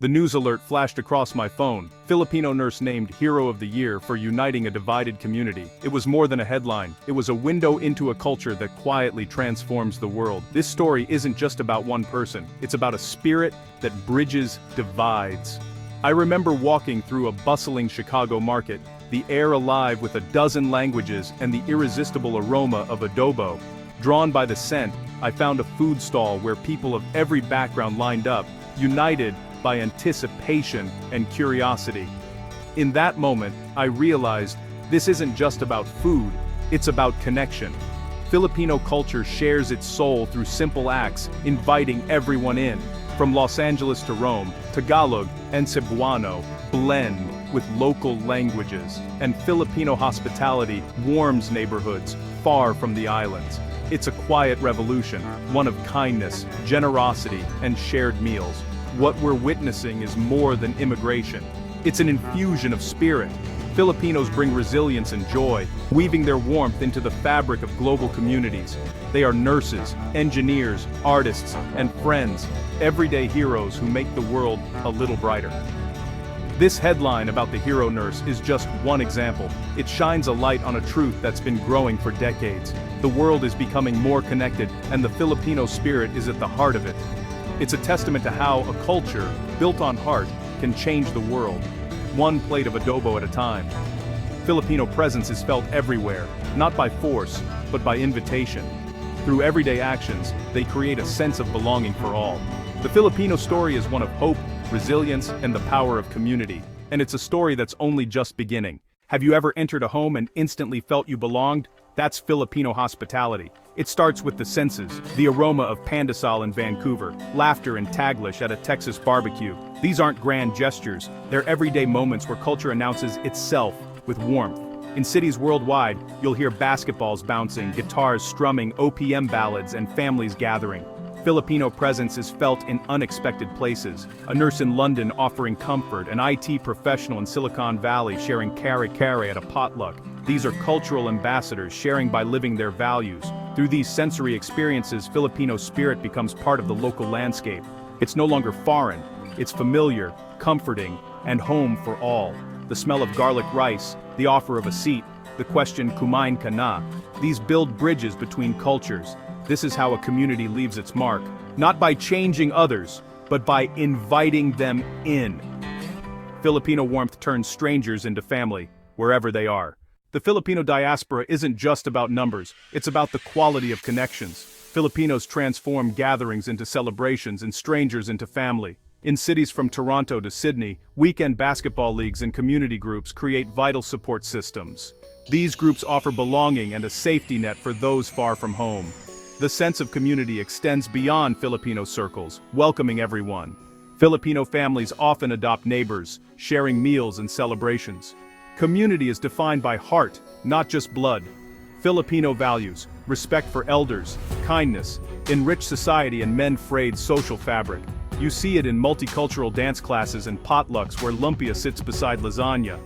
The news alert flashed across my phone. Filipino nurse named Hero of the Year for uniting a divided community. It was more than a headline. It was a window into a culture that quietly transforms the world. This story isn't just about one person. It's about a spirit that bridges divides. I remember walking through a bustling Chicago market, the air alive with a dozen languages and the irresistible aroma of adobo. Drawn by the scent, I found a food stall where people of every background lined up, united by anticipation and curiosity. In that moment, I realized this isn't just about food, it's about connection. Filipino culture shares its soul through simple acts, inviting everyone in. From Los Angeles to Rome, Tagalog and Cebuano blend with local languages, and Filipino hospitality warms neighborhoods far from the islands. It's a quiet revolution, one of kindness, generosity, and shared meals. What we're witnessing is more than immigration. It's an infusion of spirit. Filipinos bring resilience and joy, weaving their warmth into the fabric of global communities. They are nurses, engineers, artists, and friends, everyday heroes who make the world a little brighter. This headline about the hero nurse is just one example. It shines a light on a truth that's been growing for decades. The world is becoming more connected, and the Filipino spirit is at the heart of it. It's a testament to how a culture, built on heart, can change the world, one plate of adobo at a time. Filipino presence is felt everywhere, not by force, but by invitation. Through everyday actions, they create a sense of belonging for all. The Filipino story is one of hope, resilience, and the power of community. And it's a story that's only just beginning. Have you ever entered a home and instantly felt you belonged? That's Filipino hospitality. It starts with the senses, the aroma of pandesal in Vancouver, laughter in Taglish at a Texas barbecue. These aren't grand gestures, they're everyday moments where culture announces itself with warmth. In cities worldwide, you'll hear basketballs bouncing, guitars strumming, OPM ballads, and families gathering. Filipino presence is felt in unexpected places. A nurse in London offering comfort, an IT professional in Silicon Valley sharing kare-kare at a potluck. These are cultural ambassadors sharing by living their values. Through these sensory experiences, Filipino spirit becomes part of the local landscape. It's no longer foreign, it's familiar, comforting, and home for all. The smell of garlic rice, the offer of a seat, the question "kumain ka na?" These build bridges between cultures. This is how a community leaves its mark, not by changing others, but by inviting them in. Filipino warmth turns strangers into family, wherever they are. The Filipino diaspora isn't just about numbers, it's about the quality of connections. Filipinos transform gatherings into celebrations and strangers into family. In cities from Toronto to Sydney, weekend basketball leagues and community groups create vital support systems. These groups offer belonging and a safety net for those far from home. The sense of community extends beyond Filipino circles, welcoming everyone. Filipino families often adopt neighbors, sharing meals and celebrations. Community is defined by heart, not just blood. Filipino values, respect for elders, kindness, enrich society and mend frayed social fabric. You see it in multicultural dance classes and potlucks where lumpia sits beside lasagna.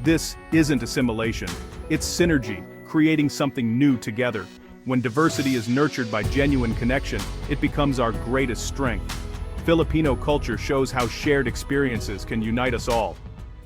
This isn't assimilation, it's synergy, creating something new together. When diversity is nurtured by genuine connection, it becomes our greatest strength. Filipino culture shows how shared experiences can unite us all.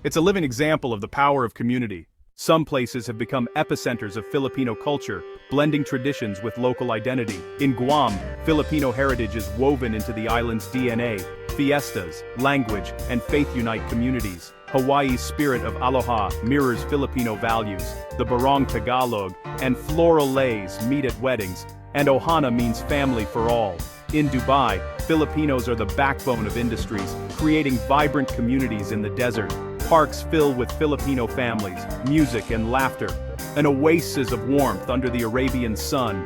It's a living example of the power of community. Some places have become epicenters of Filipino culture, blending traditions with local identity. In Guam, Filipino heritage is woven into the island's DNA. Fiestas, language, and faith unite communities. Hawaii's spirit of aloha mirrors Filipino values. The barong Tagalog and floral leis meet at weddings, and ohana means family for all. In Dubai, Filipinos are the backbone of industries, creating vibrant communities in the desert. Parks fill with Filipino families, music and laughter, an oasis of warmth under the Arabian sun.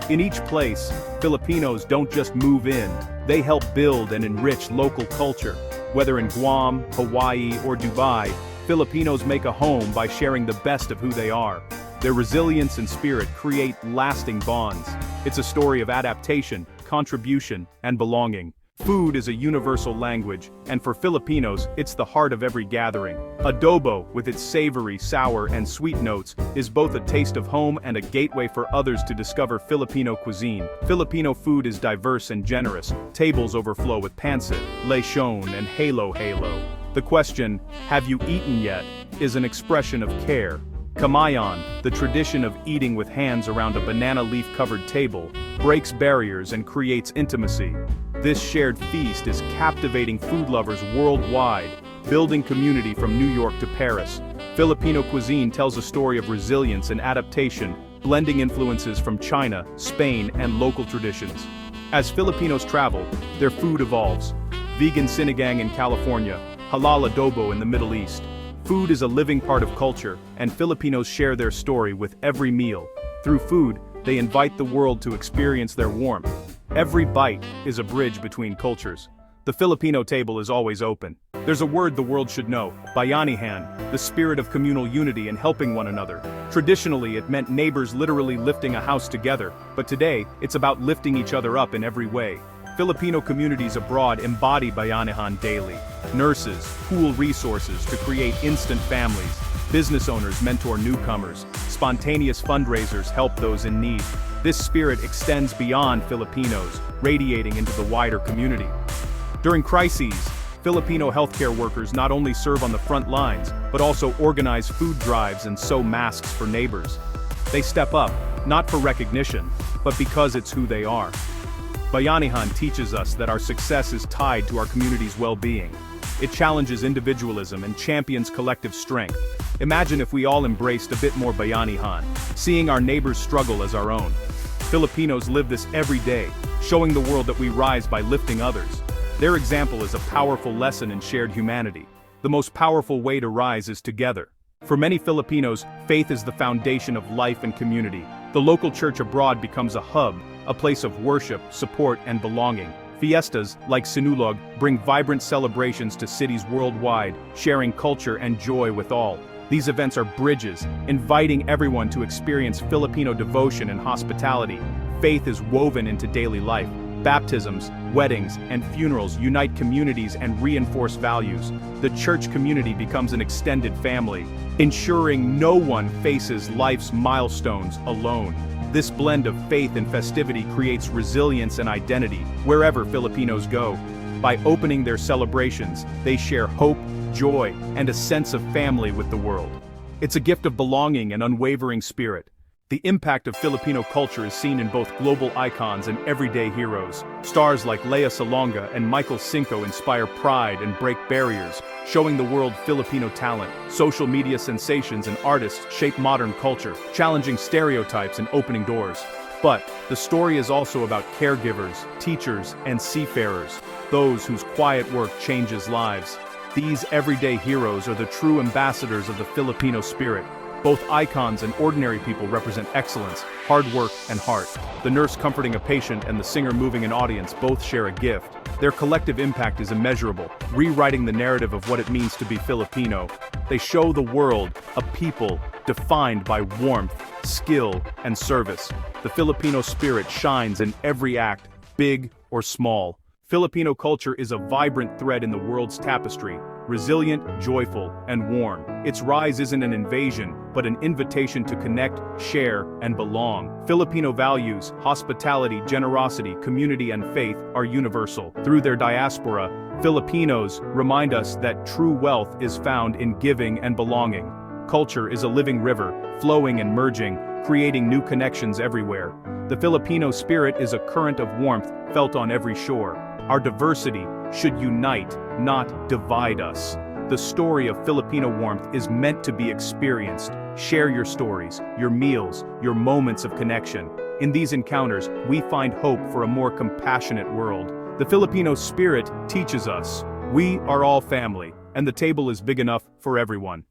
In each place, Filipinos don't just move in, they help build and enrich local culture. Whether in Guam, Hawaii, or Dubai, Filipinos make a home by sharing the best of who they are. Their resilience and spirit create lasting bonds. It's a story of adaptation, contribution, and belonging. Food is a universal language, and for Filipinos, it's the heart of every gathering. Adobo, with its savory, sour, and sweet notes, is both a taste of home and a gateway for others to discover Filipino cuisine. Filipino food is diverse and generous. Tables overflow with pancit, lechon, and halo-halo. The question, "Have you eaten yet?" is an expression of care. Kamayan, the tradition of eating with hands around a banana leaf-covered table, breaks barriers and creates intimacy. This shared feast is captivating food lovers worldwide, building community from New York to Paris. Filipino cuisine tells a story of resilience and adaptation, blending influences from China, Spain, and local traditions. As Filipinos travel, their food evolves. Vegan sinigang in California, halal adobo in the Middle East. Food is a living part of culture, and Filipinos share their story with every meal. Through food, they invite the world to experience their warmth. Every bite is a bridge between cultures. The Filipino table is always open. There's a word the world should know, Bayanihan, the spirit of communal unity and helping one another. Traditionally, it meant neighbors literally lifting a house together, but today, it's about lifting each other up in every way. Filipino communities abroad embody Bayanihan daily. Nurses pool resources to create instant families. Business owners mentor newcomers. Spontaneous fundraisers help those in need. This spirit extends beyond Filipinos, radiating into the wider community. During crises, Filipino healthcare workers not only serve on the front lines, but also organize food drives and sew masks for neighbors. They step up, not for recognition, but because it's who they are. Bayanihan teaches us that our success is tied to our community's well-being. It challenges individualism and champions collective strength. Imagine if we all embraced a bit more Bayanihan, seeing our neighbors' struggle as our own. Filipinos live this every day, showing the world that we rise by lifting others. Their example is a powerful lesson in shared humanity. The most powerful way to rise is together. For many Filipinos, faith is the foundation of life and community. The local church abroad becomes a hub, a place of worship, support, and belonging. Fiestas, like Sinulog, bring vibrant celebrations to cities worldwide, sharing culture and joy with all. These events are bridges, inviting everyone to experience Filipino devotion and hospitality. Faith is woven into daily life. Baptisms, weddings, and funerals unite communities and reinforce values. The church community becomes an extended family, ensuring no one faces life's milestones alone. This blend of faith and festivity creates resilience and identity wherever Filipinos go. By opening their celebrations, they share hope, joy, and a sense of family with the world. It's a gift of belonging and unwavering spirit. The impact of Filipino culture is seen in both global icons and everyday heroes. Stars like Lea Salonga and Michael Cinco inspire pride and break barriers, showing the world Filipino talent. Social media sensations and artists shape modern culture, challenging stereotypes and opening doors. But the story is also about caregivers, teachers, and seafarers, those whose quiet work changes lives. These everyday heroes are the true ambassadors of the Filipino spirit. Both icons and ordinary people represent excellence, hard work, and heart. The nurse comforting a patient and the singer moving an audience both share a gift. Their collective impact is immeasurable, rewriting the narrative of what it means to be Filipino. They show the world a people defined by warmth, skill, and service. The Filipino spirit shines in every act, big or small. Filipino culture is a vibrant thread in the world's tapestry, resilient, joyful, and warm. Its rise isn't an invasion, but an invitation to connect, share, and belong. Filipino values, hospitality, generosity, community, and faith are universal. Through their diaspora, Filipinos remind us that true wealth is found in giving and belonging. Culture is a living river, flowing and merging, creating new connections everywhere. The Filipino spirit is a current of warmth felt on every shore. Our diversity should unite, not divide us. The story of Filipino warmth is meant to be experienced. Share your stories, your meals, your moments of connection. In these encounters, we find hope for a more compassionate world. The Filipino spirit teaches us, we are all family, and the table is big enough for everyone.